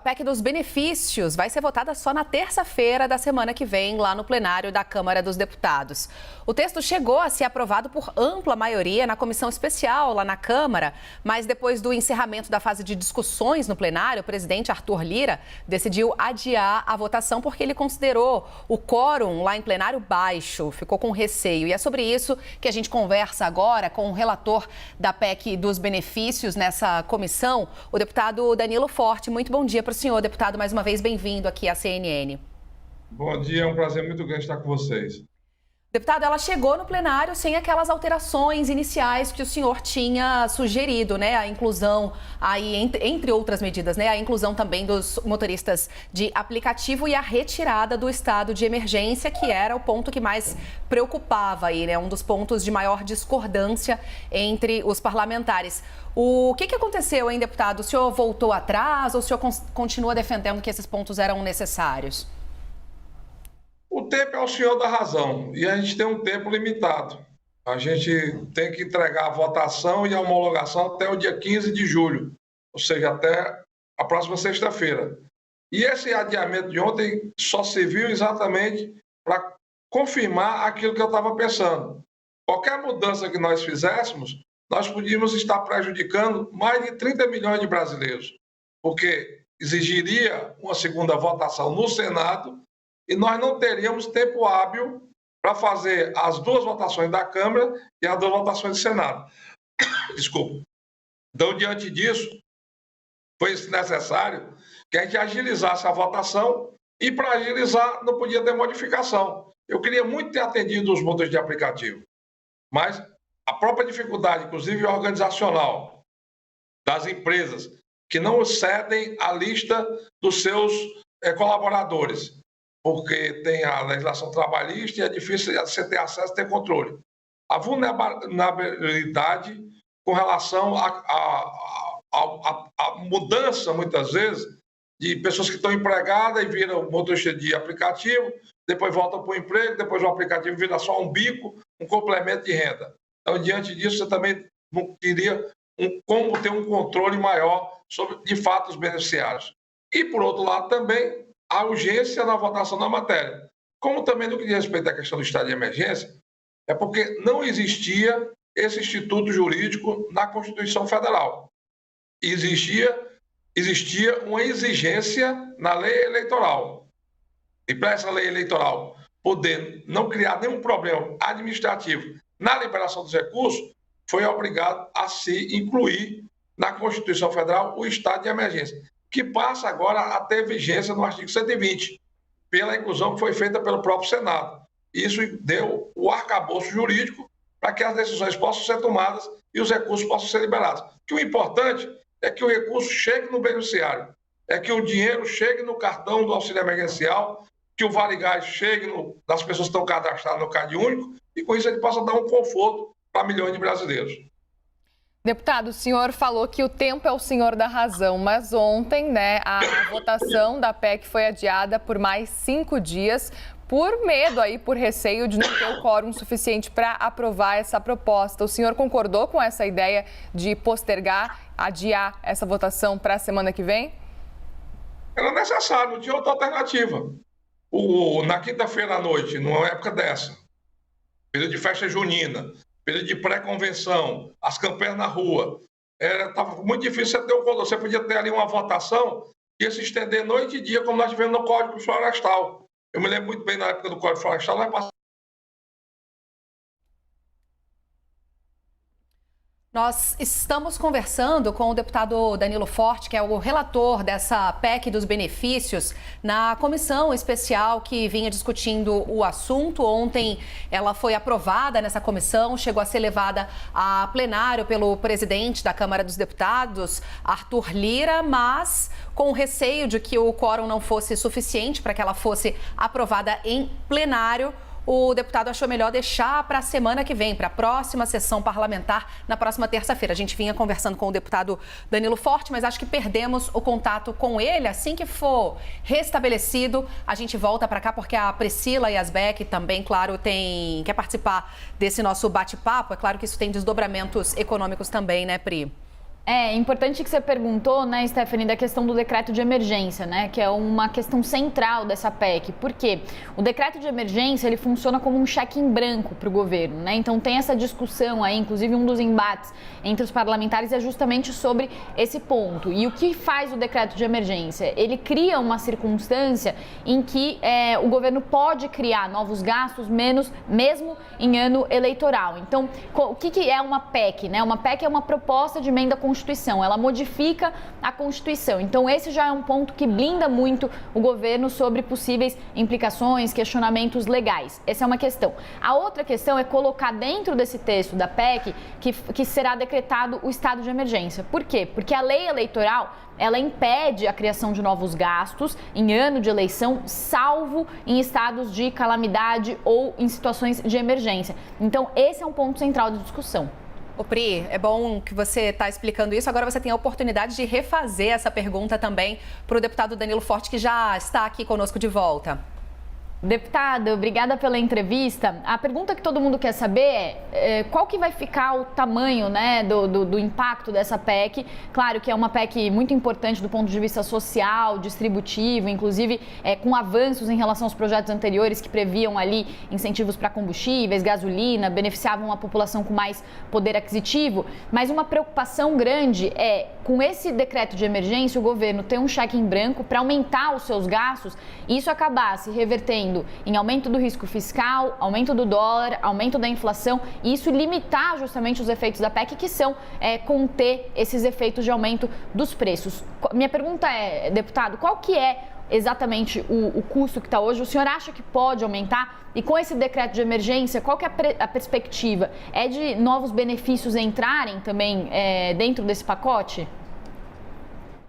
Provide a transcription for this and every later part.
A PEC dos benefícios vai ser votada só na terça-feira da semana que vem, lá no plenário da Câmara dos Deputados. O texto chegou a ser aprovado por ampla maioria na comissão especial lá na Câmara, mas depois do encerramento da fase de discussões no plenário, o presidente Arthur Lira decidiu adiar a votação porque ele considerou o quórum lá em plenário baixo, ficou com receio. E é sobre isso que a gente conversa agora com o relator da PEC dos benefícios nessa comissão, o deputado Danilo Forte. Muito bom dia para o senhor, deputado, mais uma vez bem-vindo aqui à CNN. Bom dia, é um prazer muito grande estar com vocês. Deputado, ela chegou no plenário sem aquelas alterações iniciais que o senhor tinha sugerido, né? A inclusão, aí, entre outras medidas, né? A inclusão também dos motoristas de aplicativo e a retirada do estado de emergência, que era o ponto que mais preocupava aí, né? Um dos pontos de maior discordância entre os parlamentares. O que aconteceu, hein, deputado? O senhor voltou atrás ou o senhor continua defendendo que esses pontos eram necessários? O tempo é o senhor da razão e a gente tem um tempo limitado. A gente tem que entregar a votação e a homologação até o dia 15 de julho, ou seja, até a próxima sexta-feira. E esse adiamento de ontem só serviu exatamente para confirmar aquilo que eu estava pensando. Qualquer mudança que nós fizéssemos, nós podíamos estar prejudicando mais de 30 milhões de brasileiros, porque exigiria uma segunda votação no Senado e nós não teríamos tempo hábil para fazer as duas votações da Câmara e as duas votações do Senado. Desculpa. Então, diante disso, foi necessário que a gente agilizasse a votação e, para agilizar, não podia ter modificação. Eu queria muito ter atendido os motores de aplicativo, mas a própria dificuldade, inclusive organizacional, das empresas que não cedem a lista dos seus colaboradores, porque tem a legislação trabalhista e é difícil você ter acesso, ter controle. A vulnerabilidade com relação à mudança, muitas vezes, de pessoas que estão empregadas e viram motorista de aplicativo, depois voltam para o emprego, depois o aplicativo vira só um bico, um complemento de renda. Então, diante disso, você também não queria como ter um controle maior sobre, de fato, os beneficiários. E, por outro lado, também a urgência na votação da matéria. Como também no que diz respeito à questão do estado de emergência, é porque não existia esse instituto jurídico na Constituição Federal. Existia uma exigência na lei eleitoral. E para essa lei eleitoral poder não criar nenhum problema administrativo na liberação dos recursos, foi obrigado a se incluir na Constituição Federal o estado de emergência, que passa agora a ter vigência no artigo 120, pela inclusão que foi feita pelo próprio Senado. Isso deu o arcabouço jurídico para que as decisões possam ser tomadas e os recursos possam ser liberados. Que o importante é que o recurso chegue no beneficiário, é que o dinheiro chegue no cartão do auxílio emergencial, que o Vale Gás chegue nas pessoas que estão cadastradas no Cade Único e com isso ele possa dar um conforto para milhões de brasileiros. Deputado, o senhor falou que o tempo é o senhor da razão, mas ontem, né, a votação da PEC foi adiada por mais 5 dias, por medo aí, por receio de não ter o quórum suficiente para aprovar essa proposta. O senhor concordou com essa ideia de postergar, adiar essa votação para a semana que vem? Era necessário, não tinha outra alternativa. Na quinta-feira à noite, numa época dessa, período de festa junina, período de pré-convenção, as campanhas na rua, estava muito difícil você ter um controle. Você podia ter ali uma votação que ia se estender noite e dia, como nós tivemos no Código Florestal. Eu me lembro muito bem na época do Código Florestal, nós passamos. Nós estamos conversando com o deputado Danilo Forte, que é o relator dessa PEC dos benefícios, na comissão especial que vinha discutindo o assunto. Ontem ela foi aprovada nessa comissão, chegou a ser levada a plenário pelo presidente da Câmara dos Deputados, Arthur Lira, mas com receio de que o quórum não fosse suficiente para que ela fosse aprovada em plenário, o deputado achou melhor deixar para a semana que vem, para a próxima sessão parlamentar, na próxima terça-feira. A gente vinha conversando com o deputado Danilo Forte, mas acho que perdemos o contato com ele. Assim que for restabelecido, a gente volta para cá, porque a Priscila Yasbeck também, claro, quer participar desse nosso bate-papo. É claro que isso tem desdobramentos econômicos também, né, Pri? É importante que você perguntou, né, Stephanie, da questão do decreto de emergência, né, que é uma questão central dessa PEC. Por quê? O decreto de emergência, ele funciona como um cheque em branco para o governo, né? Então tem essa discussão aí, inclusive um dos embates entre os parlamentares é justamente sobre esse ponto. E o que faz o decreto de emergência? Ele cria uma circunstância em que o governo pode criar novos gastos mesmo em ano eleitoral. Então, o que é uma PEC, né? Uma PEC é uma proposta de emenda à Constituição, ela modifica a Constituição. Então, esse já é um ponto que blinda muito o governo sobre possíveis implicações, questionamentos legais. Essa é uma questão. A outra questão é colocar dentro desse texto da PEC que será decretado o estado de emergência. Por quê? Porque a lei eleitoral, ela impede a criação de novos gastos em ano de eleição, salvo em estados de calamidade ou em situações de emergência. Então, esse é um ponto central da discussão. Ô Pri, é bom que você está explicando isso. Agora você tem a oportunidade de refazer essa pergunta também para o deputado Danilo Forte, que já está aqui conosco de volta. Deputada, obrigada pela entrevista. A pergunta que todo mundo quer saber é qual que vai ficar o tamanho, né, do impacto dessa PEC. Claro que é uma PEC muito importante do ponto de vista social, distributivo, inclusive com avanços em relação aos projetos anteriores que previam ali incentivos para combustíveis, gasolina, beneficiavam a população com mais poder aquisitivo. Mas uma preocupação grande é, com esse decreto de emergência, o governo ter um cheque em branco para aumentar os seus gastos e isso acabar se revertendo em aumento do risco fiscal, aumento do dólar, aumento da inflação e isso limitar justamente os efeitos da PEC, que são conter esses efeitos de aumento dos preços. Minha pergunta é, deputado, qual que é exatamente o custo que está hoje? O senhor acha que pode aumentar? E com esse decreto de emergência, qual que é a perspectiva? É de novos benefícios entrarem também dentro desse pacote?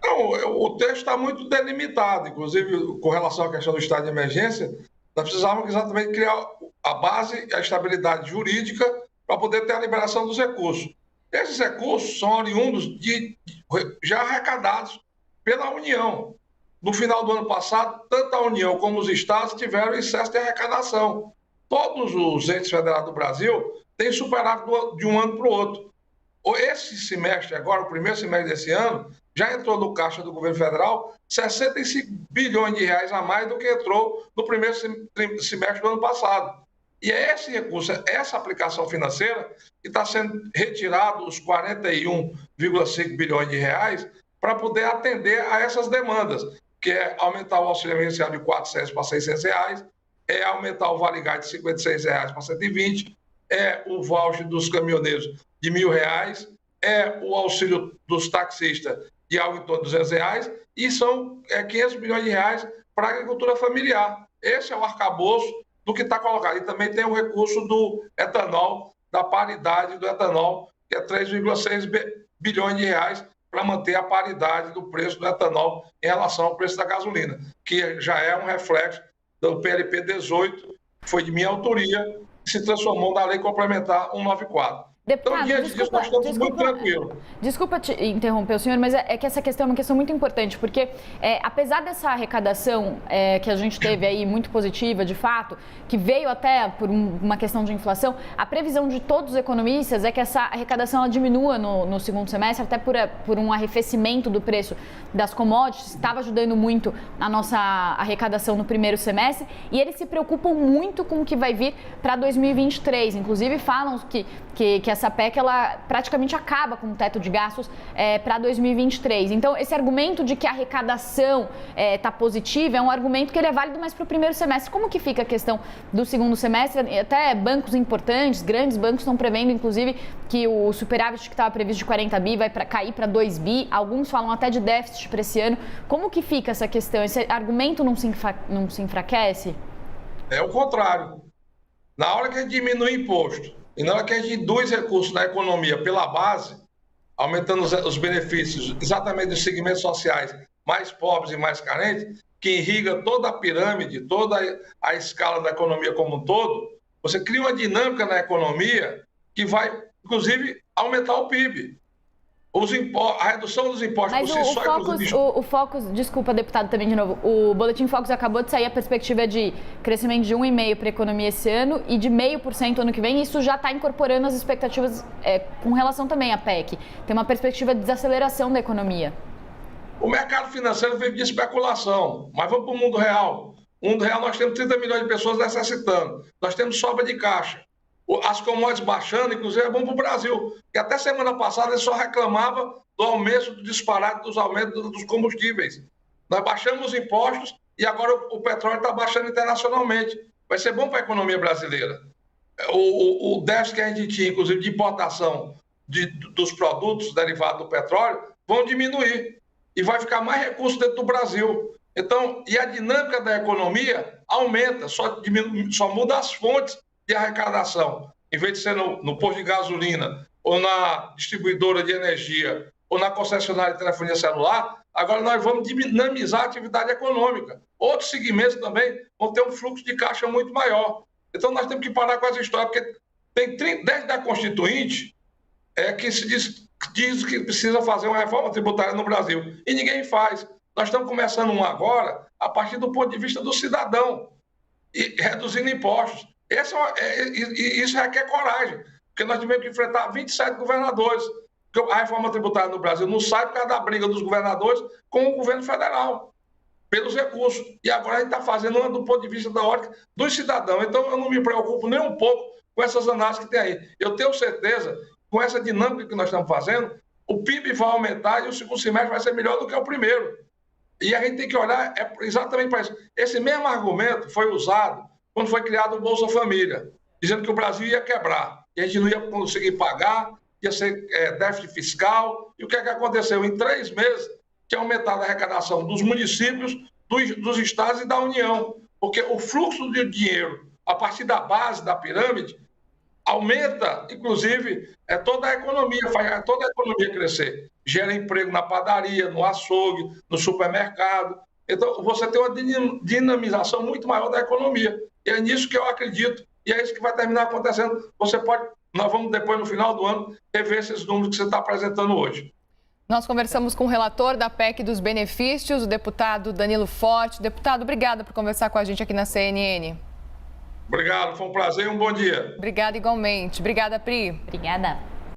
Não, o texto está muito delimitado, inclusive com relação à questão do estado de emergência, nós precisávamos exatamente criar a base e a estabilidade jurídica para poder ter a liberação dos recursos. Esses recursos são oriundos já arrecadados pela União. No final do ano passado, tanto a União como os estados tiveram excesso de arrecadação. Todos os entes federados do Brasil têm superávit de um ano para o outro. Esse semestre agora, o primeiro semestre desse ano, já entrou no caixa do governo federal 65 bilhões de reais a mais do que entrou no primeiro semestre do ano passado. E é esse recurso, essa aplicação financeira, que está sendo retirado os 41,5 bilhões de reais para poder atender a essas demandas, que é aumentar o auxílio emergencial de R$ 400 para R$ 600, é aumentar o Vale Gás de R$ 56 para 120, é o voucher dos caminhoneiros de R$ 1.000, é o auxílio dos taxistas de algo em torno de R$ 200 e são 500 bilhões de reais para a agricultura familiar. Esse é o arcabouço do que está colocado. E também tem o recurso do etanol, da paridade do etanol, que é 3,6 bilhões de reais para manter a paridade do preço do etanol em relação ao preço da gasolina, que já é um reflexo do PLP 18, que foi de minha autoria, que se transformou na Lei Complementar 194. Deputado, então, diante disso, nós estamos muito tranquilos. Desculpa te interromper, senhor, mas é que essa questão é uma questão muito importante, porque apesar dessa arrecadação que a gente teve aí muito positiva, de fato, que veio até por uma questão de inflação, a previsão de todos os economistas é que essa arrecadação ela diminua no segundo semestre, até por um arrefecimento do preço das commodities, estava ajudando muito a nossa arrecadação no primeiro semestre, e eles se preocupam muito com o que vai vir para 2023. Inclusive falam que essa PEC ela praticamente acaba com o teto de gastos para 2023. Então, esse argumento de que a arrecadação está positiva é um argumento que ele é válido mais para o primeiro semestre. Como que fica a questão do segundo semestre? Até bancos importantes, grandes bancos estão prevendo, inclusive, que o superávit que estava previsto de 40 bi vai cair para 2 bi. Alguns falam até de déficit para esse ano. Como que fica essa questão? Esse argumento não se enfraquece? É o contrário. Na hora que a gente diminui imposto, e na hora que a gente induz recursos na economia pela base, aumentando os benefícios exatamente dos segmentos sociais mais pobres e mais carentes, que irriga toda a pirâmide, toda a escala da economia como um todo, você cria uma dinâmica na economia que vai, inclusive, aumentar o PIB. A redução dos impostos Mas por si só, inclusive... o Focus, desculpa, deputado, também de novo, o Boletim Focus acabou de sair a perspectiva de crescimento de 1,5% para a economia esse ano e de 0,5% ano que vem. Isso já está incorporando as expectativas com relação também à PEC. Tem uma perspectiva de desaceleração da economia. O mercado financeiro vive de especulação, mas vamos para o mundo real. No mundo real nós temos 30 milhões de pessoas necessitando. Nós temos sobra de caixa. As commodities baixando, inclusive, é bom para o Brasil. E até semana passada ele só reclamava do aumento, do disparate dos aumentos dos combustíveis. Nós baixamos os impostos e agora o petróleo está baixando internacionalmente. Vai ser bom para a economia brasileira. O déficit que a gente tinha, inclusive, de importação dos produtos derivados do petróleo, vão diminuir. E vai ficar mais recursos dentro do Brasil. Então, e a dinâmica da economia aumenta, só muda as fontes de arrecadação. Em vez de ser no posto de gasolina, ou na distribuidora de energia, ou na concessionária de telefonia celular, agora nós vamos dinamizar a atividade econômica. Outros segmentos também vão ter um fluxo de caixa muito maior. Então nós temos que parar com essa história, porque tem desde a Constituinte que se diz que precisa fazer uma reforma tributária no Brasil, e ninguém faz. Nós estamos começando agora a partir do ponto de vista do cidadão, e reduzindo impostos. Isso requer coragem, porque nós tivemos que enfrentar 27 governadores. A reforma tributária no Brasil não sai por causa da briga dos governadores com o governo federal, pelos recursos. E agora a gente está fazendo uma do ponto de vista da ótica dos cidadãos. Então eu não me preocupo nem um pouco com essas análises que tem aí. Eu tenho certeza, com essa dinâmica que nós estamos fazendo, o PIB vai aumentar e o segundo semestre vai ser melhor do que o primeiro. E a gente tem que olhar exatamente para isso. Esse mesmo argumento foi usado quando foi criado o Bolsa Família, dizendo que o Brasil ia quebrar, e a gente não ia conseguir pagar, ia ser déficit fiscal. E o que é que aconteceu? Em 3 meses, tinha aumentado a arrecadação dos municípios, dos estados e da União, porque o fluxo de dinheiro, a partir da base da pirâmide, aumenta, inclusive, toda a economia, faz toda a economia crescer. Gera emprego na padaria, no açougue, no supermercado. Então, você tem uma dinamização muito maior da economia. E é nisso que eu acredito. E é isso que vai terminar acontecendo. Nós vamos depois, no final do ano, rever esses números que você está apresentando hoje. Nós conversamos com o relator da PEC dos benefícios, o deputado Danilo Forte. Deputado, obrigada por conversar com a gente aqui na CNN. Obrigado, foi um prazer e um bom dia. Obrigada igualmente. Obrigada, Pri. Obrigada.